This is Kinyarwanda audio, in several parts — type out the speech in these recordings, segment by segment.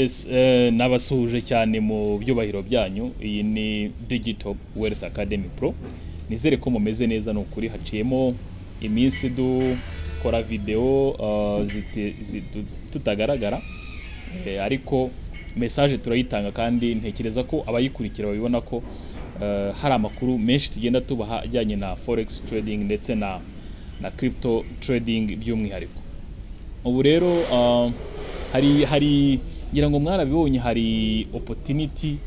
Yes, nabasuhuje cyane mu byubahiro byanyu. Iyi ni Digital Wealth Academy Pro. Nizere ko mumeze neza, n'ukuri haciyemo iminsi dukora video tutagaragara, ariko message turayitanga kandi ntekereza ko abayikurikira babibona ko hari amakuru menshi tugenda tubaha ajyanye na forex trading ndetse na crypto trading by'umwihariko. Ubu rero hari ngira ngo mwarabibonye, hari opportunity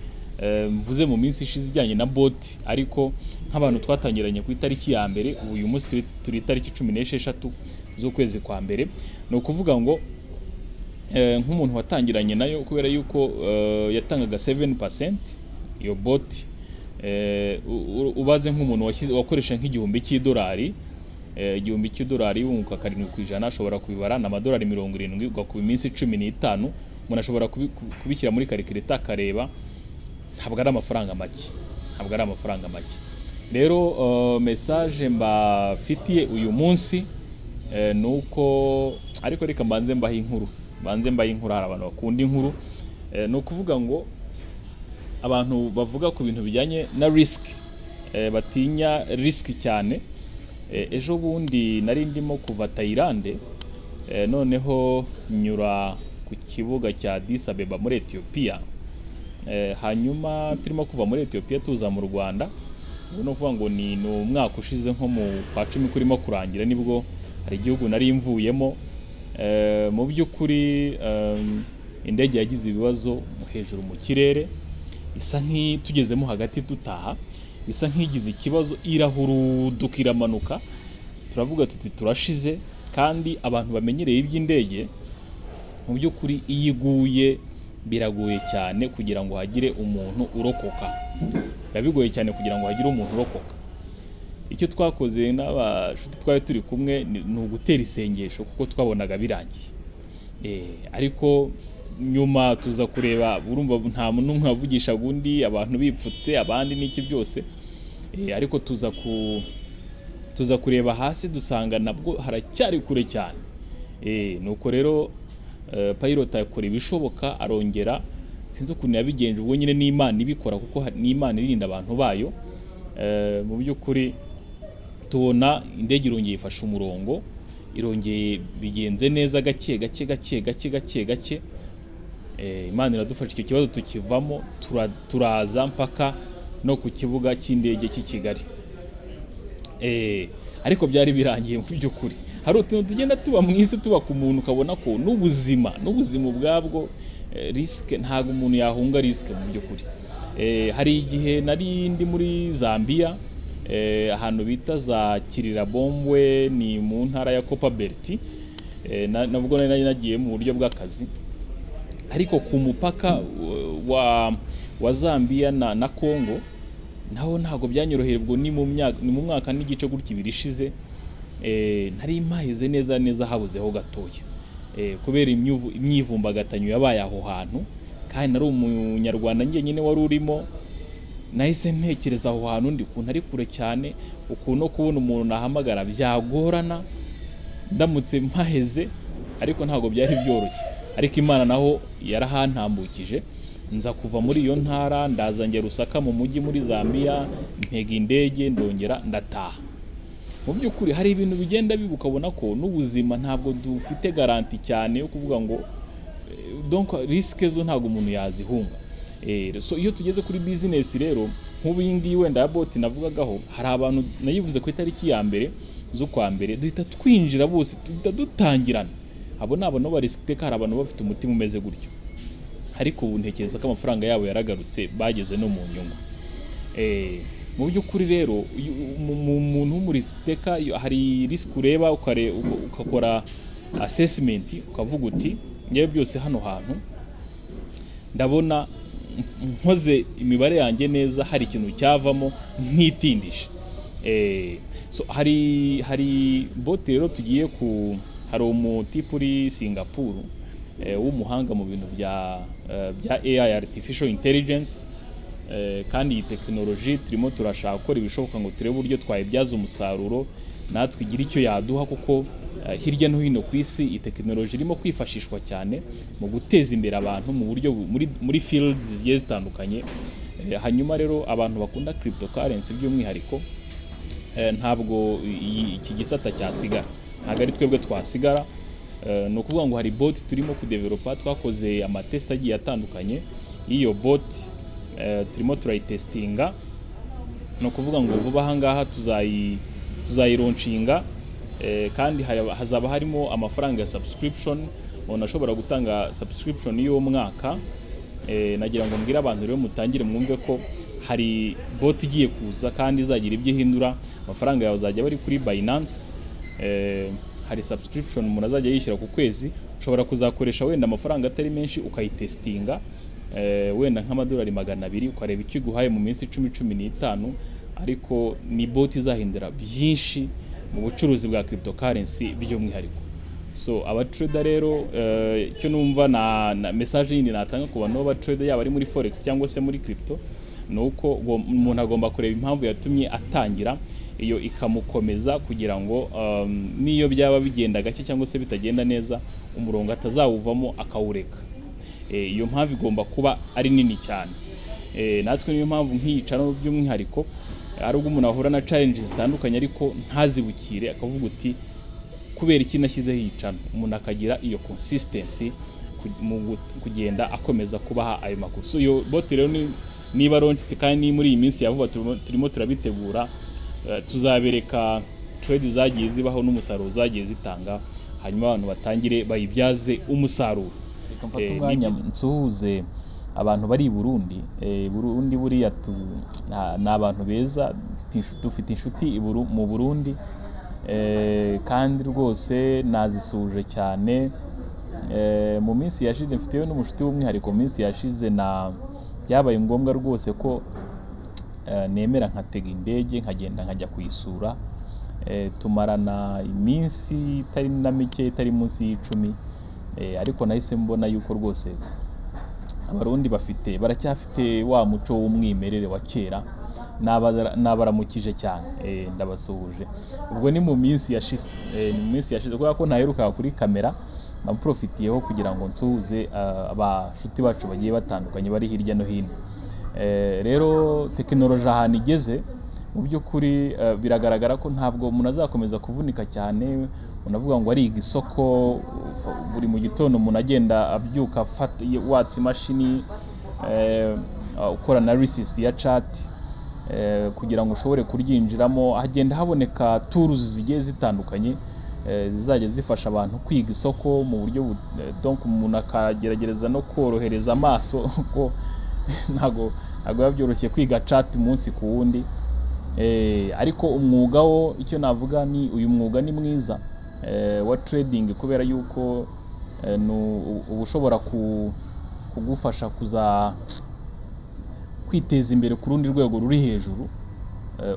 mvuze mu minsi ishize ijyanye na bot, ariko nk'abantu twatangiranye ku itariki ya mbere, uyu munsi turi itariki 16 z'ukwezi kwa mbere. No kuvuga ngo nk'umuntu watangiranye nayo kubera yuko yatangaga 7% iyo bot, ubaze nk'umuntu wakoresha nk'igihumbi cy'idolari, igihumbi cy'idolari wunguka 7% ashobora kubibara na amadolari 70 ugakuba iminsi 15, umuntu ashobora kubishyira muri calculator akareba. Ntabwo ari amafaranga make, rero message mbafitiye uyu munsi nuko, ariko reka mbanze mbahe inkuru, hari abantu bakunda inkuru. No kuvuga ngo abantu bavuga ku bintu bijyanye na risk, batinya risk cyane. Ejo bundi nari ndimo kuva Thailand, noneho nyura ku kibuga cya Addis Abeba muri Ethiopia, hanyuma turimo kuva muri Ethiopia tuza mu Rwanda. No kuvuga ngo ni umwaka ushize nko mu kwa 10 kurimo kurangira nibwo hari igihugu nari mvuyemo. Mu by'ukuri indege yagize ibibazo hejuru mu kirere, isa nk'itugezemo hagati dutaha, isa nk'igize ikibazo, irahuruduka iramanuka. Turavuga tuti turashize, kandi abantu bamenyereye iby'indege mu by'ukuri iyo iguye biragoye cyane kugira ngo hagire umuntu urokoka. Bigoye cyane kugira ngo hagire umuntu urokoka. Icyo twakoze n'abashuti twari turi kumwe ni ugutera isengesho, kuko twabonaga birangiye. Ariko nyuma tuza kureba, urumva nta muntu umwe wavugishaga undi, abantu bipfutse abandi n'iki byose. Ariko tuza kureba hasi dusanga nabwo haracyari kure cyane. Nuko rero pilot akora ibishoboka, arongera, sinzi ukuntu yabigenje, ubwo nyine n'Imana ibikora, kuko n'Imana irinda abantu bayo. Mu by'ukuri tubona indege irongeye ifashe umurongo, irongeye bigenze neza gake gake. Imana iradufasha, icyo kibazo tukivamo, turaza mpaka no ku kibuga cy'indege cy'i Kigali. Ariko byari birangiye mu by'ukuri. Hari utuntu tugenda tuba mu isi, tuba ku muntu ukabona ko n'ubuzima ubwabwo risk, ntago umuntu yahunga risk mu by'ukuri. Hari igihe nari ndi muri Zambia, ahantu bita za Kirirabombwe, ni mu ntara ya Copperbelt. Nabwo nari nagiye mu buryo bw'akazi, ariko ku mupaka wa Zambia na Congo naho ntago byanyoroheye. Ubwo ni mu mwaka n'igice gutya ibiri ishize, nari mpaheze neza habuzeho gatoya, kubera imyivumbagatanyo yabaye aho hantu, kandi nari umunyarwanda nyine wari urimo. Nahise ntekereza aho hantu ndi kuntu ari kure cyane, ukuntu no kubona umuntu nahamagara byagorana ndamutse mpaheze, ariko ntago byari byoroshye. Ariko Imana naho yarahantambukije, nza kuva muri iyo ntara ndaza ngera Lusaka mu mujyi muri Zambia, ntega indege ndongera ndataha. Mu by'ukuri hari ibintu bigenda bibukabona ko n'ubuzima ntabwo dufite garanti cyane yo kuvuga ngo donc risk zo ntabwo umuntu yazihunga. So iyo tugeze kuri business rero, nk'ubu yindi wenda ya bot navugagaho, hari abantu nayivuze ku itariki ya mbere z'ukwa mbere, duhita twinjira bose, duhita dutangirana. Abo nabo no risk take, hari abantu bafite umutima umeze gutyo, ariko ubu ntekereza ko amafaranga yabo yaragarutse, bageze no mu nyungu. Mu by'ukuri rero umuntu w'umuri steka, hari risk ureba ukakora assessment, ukavuga uti ngiye byose hano hantu ndabona nkoze imibare yanjye neza, hari ikintu cyavamo ntitindisha. So hari bot rero tugiye hari umutipe uri Singapore w'umuhanga mu bintu bya AI, artificial intelligence. Kandi iyi technology turimo turashaka gukora ibishoboka ngo turebe uburyo twayibyaza umusaruro, natwe igira icyo yaduha, kuko hirya no hino ku isi iyi tekinoloji irimo kwifashishwa cyane mu guteza imbere abantu mu buryo muri field zigiye zitandukanye. Hanyuma rero abantu bakunda cryptocurrency by'umwihariko ntabwo iki gisata cyasigara, ntabwo ari twebwe twasigara. Ni ukuvuga ngo hari bot turimo kudevelopa, twakoze amatest agiye atandukanye y'iyo bot, turimo turayitestinga. Ni ukuvuga ngo vuba aha ngaha tuzayilauncinga, kandi hazaba harimo amafaranga ya subscription. Umuntu ashobora gutanga subscription y'uwo mwaka. Nagira ngo mbwire abantu rero mutangire mwumve ko hari bot igiye kuza kandi izagira ibyo ihindura. Amafaranga yawe azajya bari kuri Binance. Hari subscription umuntu azajya yishyura ku kwezi, ushobora kuzakoresha wenda amafaranga atari menshi ukayitestinga, wenda nk'amadolari 200 ukareba icyo guhaye mu minsi 10-15, ariko ni bot izahindura byinshi mu bucuruzi bwa cryptocurrency by'umwihariko. So abatrader rero icyo numva na message yindi natanga ku bantu b'abatrader yaba ari muri forex cyangwa se muri crypto, nuko umuntu agomba kureba impamvu yatumye atangira, iyo ikamukomeza kugira ngo niyo byaba bigenda gake cyangwa se bitagenda neza, umurongo atazawuvamo akawureka. Iyo mpamvu igomba kuba ari nini cyane. Natwe niyo mpamvu nk'iyicana by'umwihariko ari ubwo umuntu ahura na challenges zitandukanye ariko ntazibukire, akavuga uti kubera iki nashyizeho iyicana, umuntu akagira iyo consistency mu kugenda akomeza kubaha ayo makuru. So iyo bot rero niba launched kandi muri iyi minsi yavuba turimo turabitegura, tuzabereka trade zagiye zibaho n'umusaruro zagiye zitanga, hanyuma abantu batangire bayibyaze umusaruro. Reka mfate umwanya nsuhuze abantu bari i Burundi. Burundi buriya ni abantu beza, dufite inshuti mu Burundi, kandi rwose nazisuje cyane. Mu minsi yashize mfiteyo n'umushuti w'umwihariko, mu minsi yashize byabaye ngombwa rwose ko nemera nkatega indege nkagenda nkajya kuyisura. Tumarana iminsi itari na mike, itari munsi y'10, ariko nahise mbona yuko rwose abarundi baracyafite wa muco w'umwimerere wa kera. Nabaramukije cyane, ndabasuhuje. Ubwo ni mu minsi yashize, kubera ko ntaheruka kuri kamera, naprofitiyeho kugira ngo nsuhuze abashuti bacu bagiye batandukanye bari hirya no hino. Rero tekinoloji ahantu igeze mu by'ukuri biragaragara ko ntabwo umuntu azakomeza kuvunika cyane. Unavuga ngo ari isoko, buri mu gitondo umuntu agenda abyuka watsa imashini, ukora analysis ya chart kugira ngo ushobore kuryinjiramo. Hagenda haboneka tools zigiye zitandukanye zizajya zifasha abantu kwiga isoko mu buryo donc umuntu akagerageza no korohereza amaso ko ntago byoroshye kwiga chart umunsi ku wundi. Ariko umwuga wo, icyo navuga ni uyu mwuga ni mwiza wa trading, kubera yuko uba ushobora kugufasha kwiteza imbere ku rundi rwego ruri hejuru,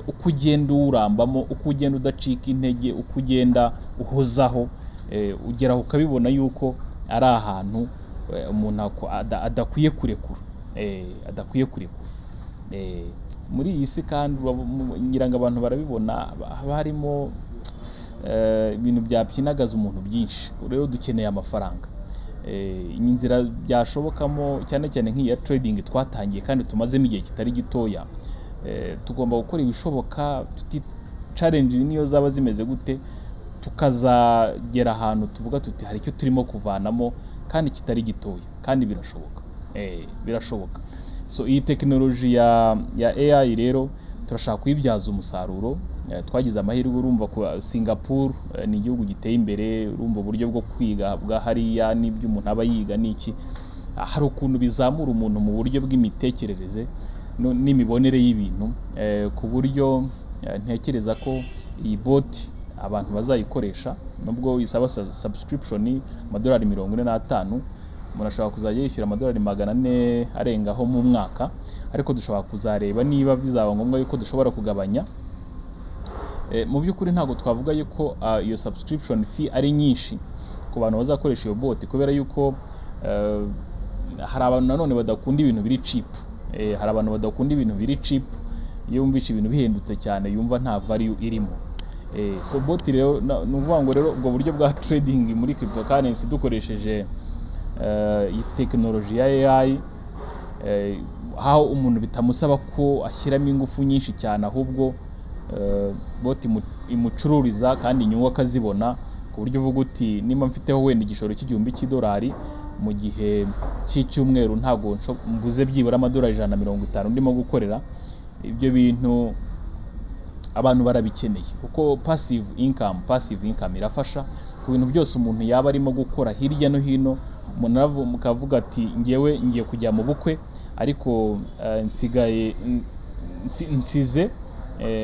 uko ugenda urambamo, uko ugenda udacika intege, uko ugenda uhozaho, ugeraho ukabibona yuko ari ahantu umuntu adakwiye kurekura. Muri iyi si kandi ngira ngo abantu barabibona, haba harimo ibintu byapyinagaza umuntu byinshi. Rero dukeneye amafaranga. Inzira byashobokamo cyane cyane nk'iya trading twatangiye kandi tumazemo igihe kitari gitoya, tugomba gukora ibishoboka, challenge niyo zaba zimeze gute, tukazagera ahantu tuvuga tuti hari icyo turimo kuvanamo kandi kitari gitoya, kandi birashoboka. So iyi tekinoloji ya AI rero turashaka kuyibyaza umusaruro. Twagize amahirwe, urumva ko Singapore ni igihugu giteye imbere, urumva uburyo bwo kwiga bwa hariya n'ibyo umuntu aba yiga n'iki, hari ukuntu bizamura umuntu mu buryo bw'imitekerereze n'imibonere y'ibintu, ku buryo ntekereza ko iyi bot abantu bazayikoresha, nubwo isaba subscription amadolari 45, umuntu ashobora kuzajya yishyura amadolari 400 arengaho mu mwaka, ariko dushobora kuzareba niba bizaba ngombwa yuko dushobora kugabanya. Mu by'ukuri ntabwo twavuga yuko iyo subscription fee ari nyinshi ku bantu bazakoresha iyo bot, kubera yuko hari abantu nanone badakunda ibintu biri cheap. Iyo wumvisha ibintu bihendutse cyane yumva nta value irimo. So bot rero ni ukuvuga ngo rero ubwo buryo bwa trading muri cryptocurrency dukoresheje iyi tekinoloji ya AI, aho umuntu bitamusaba ko ashyiramo ingufu nyinshi cyane, ahubwo bot imucururiza kandi inyungu akazibona, ku buryo uvuga uti nimba mfiteho wenda igishoro $1,000 mu gihe cy'icyumweru ntabwo mbuze byibura amadolari $150 ndimo gukorera. Ibyo bintu abantu barabikeneye kuko passive income irafasha ku bintu byose umuntu yaba arimo gukora hirya no hino. Umuntu mukavuga ati ngewe ngiye kujya mu bukwe ariko nsize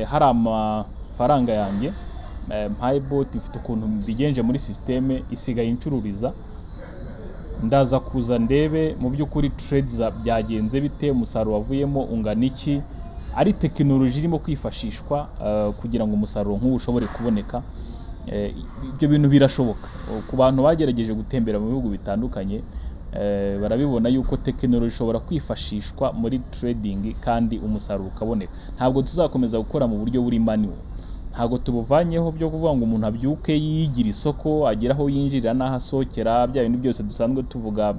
hari amafaranga yanjye mpaye bot, ifite ukuntu mbigenje muri systeme isigaye incururiza, ndaza kuza ndebe mu by'ukuri trades byagenze bite, umusaruro wavuyemo ungana iki. Ari tekinoloji irimo kwifashishwa kugira ngo umusaruro nk'ubu ushobore kuboneka. Ibyo bintu birashoboka ku bantu bagerageje gutembera mu bihugu bitandukanye, barabibona yuko tekinoloji ishobora kwifashishwa muri trading kandi umusaruro ukaboneka. Ntabwo tuzakomeza gukora mu buryo buri manual, ntabwo tubuvanyeho byo kuvuga ngo umuntu abyuke yigira isoko, agera aho yinjirira n'aho asohokera, bya bintu byose dusanzwe tuvuga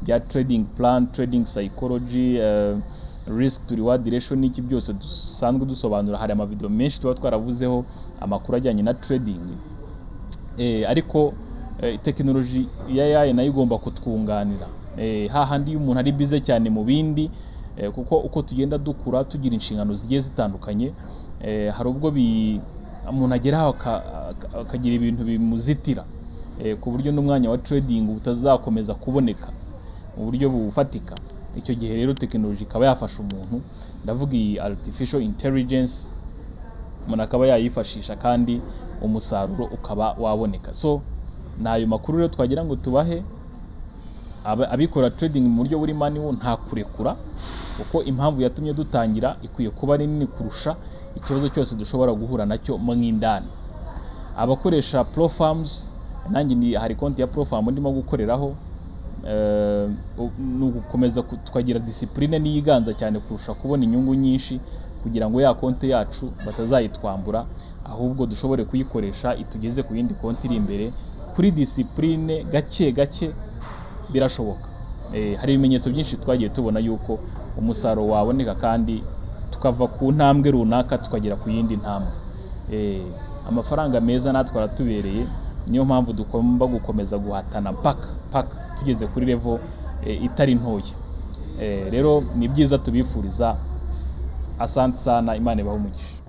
bya trading plan, trading psychology, risk to reward ratio n'iki byose dusanzwe dusobanura. Hari amavideo menshi tuba twaravuzeho amakuru ajyanye na trading, ariko tekinoloji ya AI nayo igomba kutwunganira. Hahandi iyo umuntu ari bize cyane mu bindi, kuko uko tugenda dukura tugira inshingano zigiye zitandukanye, hari ubwo umuntu ageraho akagira ibintu bimuzitira, ku buryo n'umwanya wa trading utazakomeza kuboneka mu buryo bufatika. Icyo gihe rero tekinoloji ikaba yafasha umuntu, ndavuga iyi artificial intelligence, umuntu akaba yayifashisha kandi umusaruro ukaba waboneka. So nayo makuru rero twagira ngo tubahe abikora trading mu buryo buri manual, nta kurekura, kuko impamvu yatumye dutangira ikwiye kuba ari nini kurusha ikibazo cyose dushobora guhura nacyo mu indani. Abakoresha Profarms, nanjye hari konti ya Profarm ndimo gukoreraho, ni ugukomeza tukagira discipline niyiganza cyane kurusha kubona inyungu nyinshi, kugira ngo ya konti yacu batazayitwambura, ahubwo dushobore kuyikoresha itugeze ku yindi konti iri imbere. Kuri discipline gake gake birashoboka. Hari ibimenyetso byinshi twagiye tubona yuko umusaruro waboneka kandi tukava ku ntambwe runaka tukagera ku yindi ntambwe. Amafaranga meza natwe aratubereye, niyo mpamvu dugomba gukomeza guhatana paka tugeze kuri level itari ntoya. Rero ni byiza tubifuriza. Asante sana, Imana ibahe umugisha.